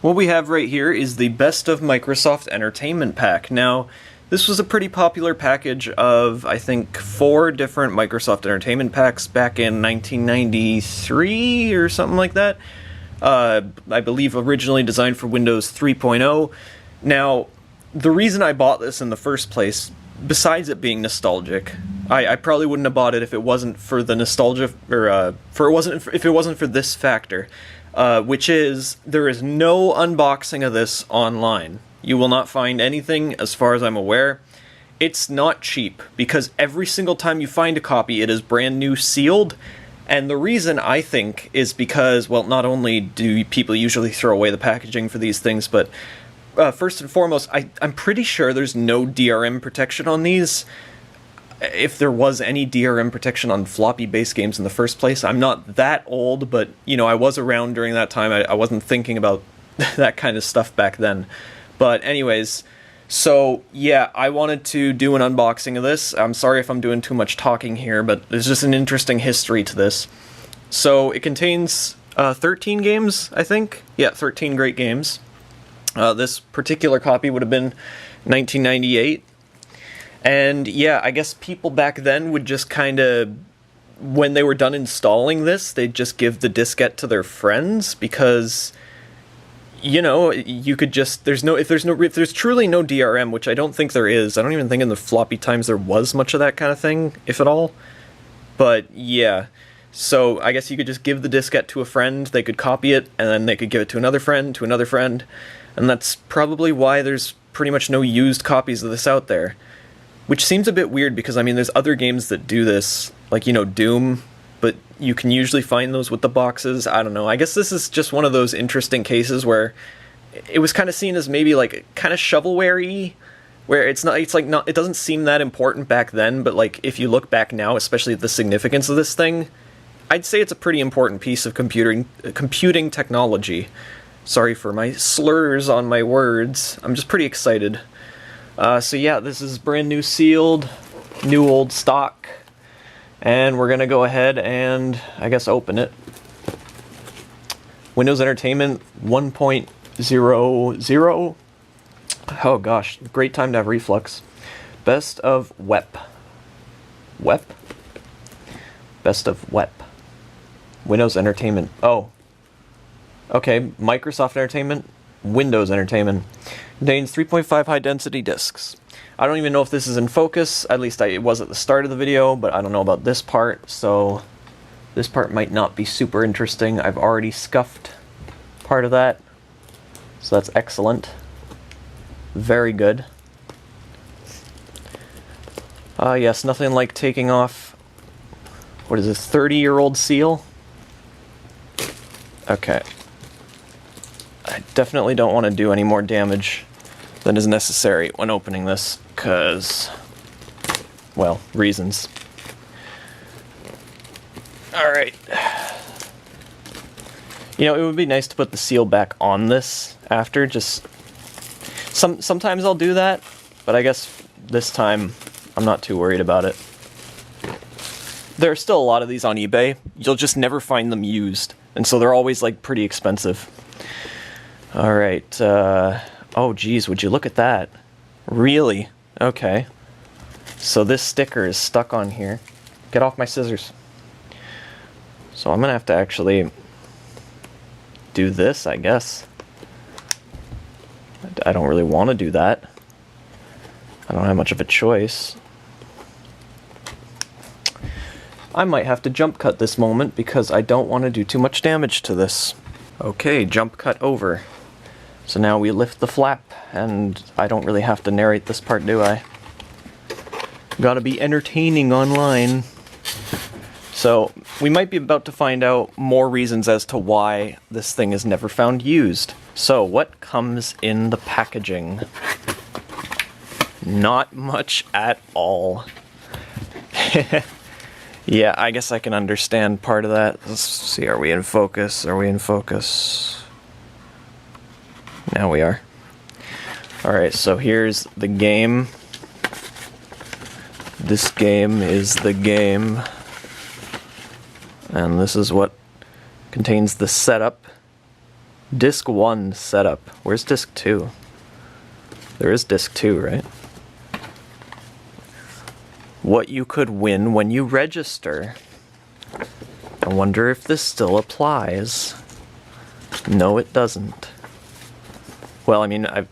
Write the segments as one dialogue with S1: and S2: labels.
S1: What we have right here is the Best of Microsoft Entertainment Pack. Now, this was a pretty popular package of, I think, 4 different Microsoft Entertainment Packs back in 1993 or something like that. I believe originally designed for Windows 3.0. Now, the reason I bought this in the first place, besides it being nostalgic, I probably wouldn't have bought it if it wasn't for the nostalgia, or if it wasn't for this factor, which is there is no unboxing of this online. You will not find anything, as far as I'm aware. It's not cheap, because every single time you find a copy, it is brand new sealed. And the reason, I think, is because, well, not only do people usually throw away the packaging for these things, but first and foremost, I'm pretty sure there's no DRM protection on these. If there was any DRM protection on floppy-based games in the first place. I'm not that old, but, you know, I was around during that time. I wasn't thinking about that kind of stuff back then. But anyways, so yeah, I wanted to do an unboxing of this. I'm sorry if I'm doing too much talking here, but there's just an interesting history to this. So it contains 13 games, I think. Yeah, 13 great games. This particular copy would have been 1998. And yeah, I guess people back then would just kind of, when they were done installing this, they'd just give the diskette to their friends, because, you know, you could just, if there's truly no DRM, which I don't think there is. I don't even think in the floppy times there was much of that kind of thing, if at all. But yeah, so I guess you could just give the diskette to a friend, they could copy it, and then they could give it to another friend, and that's probably why there's pretty much no used copies of this out there. Which seems a bit weird, because, I mean, there's other games that do this, like, you know, Doom, but you can usually find those with the boxes. I don't know. I guess this is just one of those interesting cases where it was kind of seen as maybe, like, kind of shovelware-y, where it doesn't seem that important back then, but, like, if you look back now, especially at the significance of this thing, I'd say it's a pretty important piece of computing technology. Sorry for my slurs on my words. I'm just pretty excited. So yeah, this is brand new sealed, new old stock, and we're gonna go ahead and, I guess, open it. Windows Entertainment 1.00. Oh gosh, great time to have reflux. Best of WEP. WEP? Best of WEP. Windows Entertainment. Oh. Okay, Microsoft Entertainment, Windows Entertainment. Contains 3.5 high-density discs. I don't even know if this is in focus. At least it was at the start of the video, but I don't know about this part, so this part might not be super interesting. I've already scuffed part of that, so that's excellent. Very good. Yes, nothing like taking off, what is this, 30-year-old seal? Okay. I definitely don't want to do any more damage than is necessary when opening this, because, well, reasons. Alright. You know, it would be nice to put the seal back on this after, just... Sometimes I'll do that, but I guess this time I'm not too worried about it. There are still a lot of these on eBay. You'll just never find them used, and so they're always, like, pretty expensive. Alright, oh geez, would you look at that? Really? Okay. So this sticker is stuck on here. Get off my scissors. So I'm gonna have to actually do this, I guess. I don't really want to do that. I don't have much of a choice. I might have to jump cut this moment, because I don't want to do too much damage to this. Okay, jump cut over. So now we lift the flap, and I don't really have to narrate this part, do I? Gotta be entertaining online. So, we might be about to find out more reasons as to why this thing is never found used. So, what comes in the packaging? Not much at all. Yeah, I guess I can understand part of that. Let's see, are we in focus? Are we in focus? Now we are. Alright, so here's the game. This game is the game. And this is what contains the setup. Disc 1 setup. Where's Disc 2? There is Disc 2, right? What you could win when you register. I wonder if this still applies. No, it doesn't. Well, I mean, I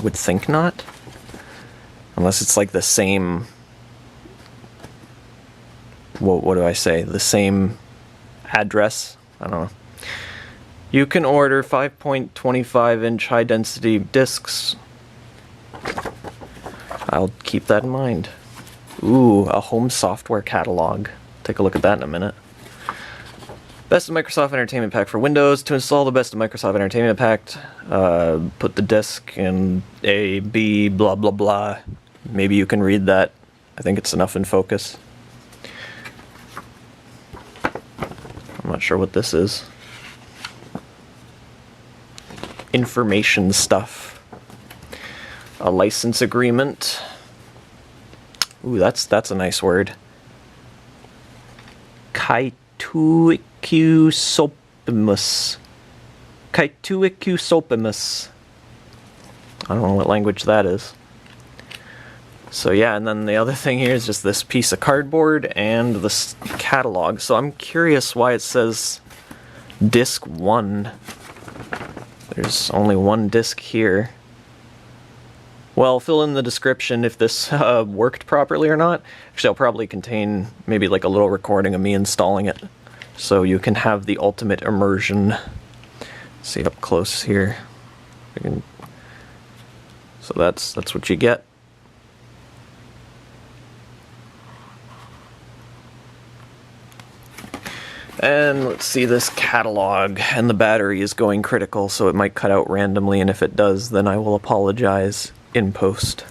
S1: would think not. Unless it's like the same... What do I say? The same address? I don't know. You can order 5.25-inch high-density discs. I'll keep that in mind. Ooh, a home software catalog. Take a look at that in a minute. Best of Microsoft Entertainment Pack for Windows. To install the Best of Microsoft Entertainment Pack, put the disc in A, B, blah, blah, blah. Maybe you can read that. I think it's enough in focus. I'm not sure what this is. Information stuff. A license agreement. Ooh, that's a nice word. Kaituikusopimus. Kaituikusopimus. I don't know what language that is. So yeah, and then the other thing here is just this piece of cardboard and this catalog. So I'm curious why it says Disc 1. There's only one disc here. Well, fill in the description if this worked properly or not. Actually, I'll probably contain maybe like a little recording of me installing it, so you can have the ultimate immersion. See up close here. So that's what you get. And let's see this catalog, and the battery is going critical, so it might cut out randomly, and if it does, then I will apologize in post.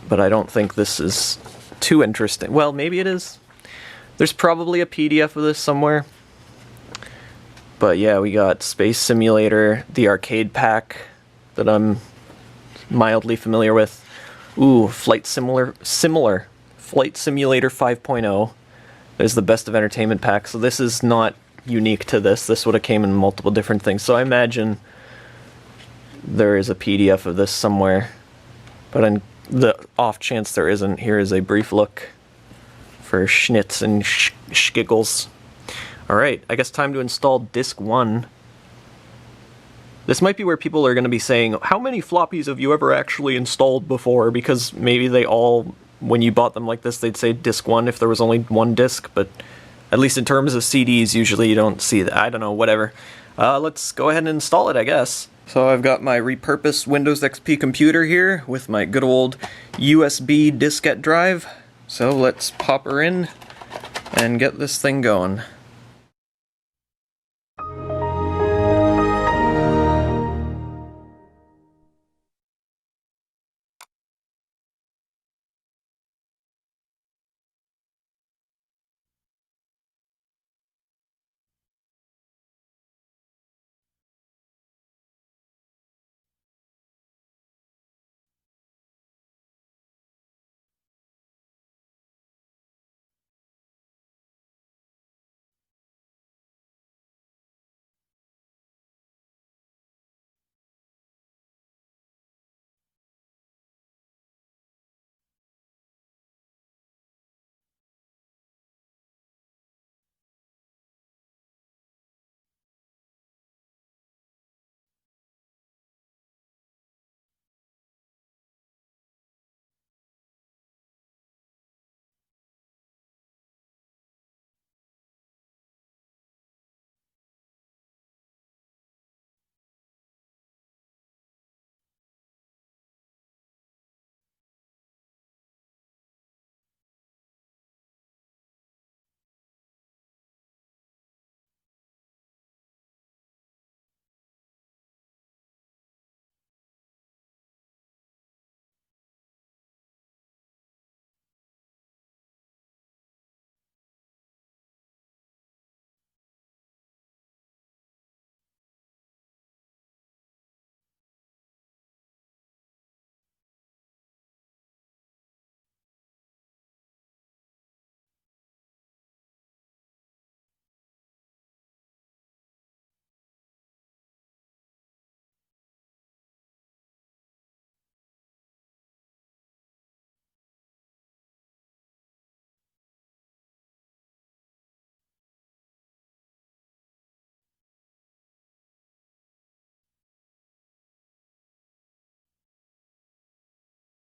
S1: But I don't think this is too interesting. Well, maybe it is. There's probably a PDF of this somewhere. But yeah, we got Space Simulator, the arcade pack that I'm mildly familiar with. Ooh, Flight Simulator 5.0. There's the Best of Entertainment Pack, so this is not unique to this. This would have came in multiple different things, so I imagine there is a PDF of this somewhere. But on the off chance there isn't, here is a brief look for schnitz and schgiggles. Alright, I guess time to install Disc 1. This might be where people are going to be saying, how many floppies have you ever actually installed before? Because maybe they all... when you bought them like this, they'd say Disc 1 if there was only one disc, but at least in terms of CDs, usually you don't see that. I don't know, whatever. Let's go ahead and install it, I guess. So I've got my repurposed Windows XP computer here with my good old USB diskette drive. So let's pop her in and get this thing going.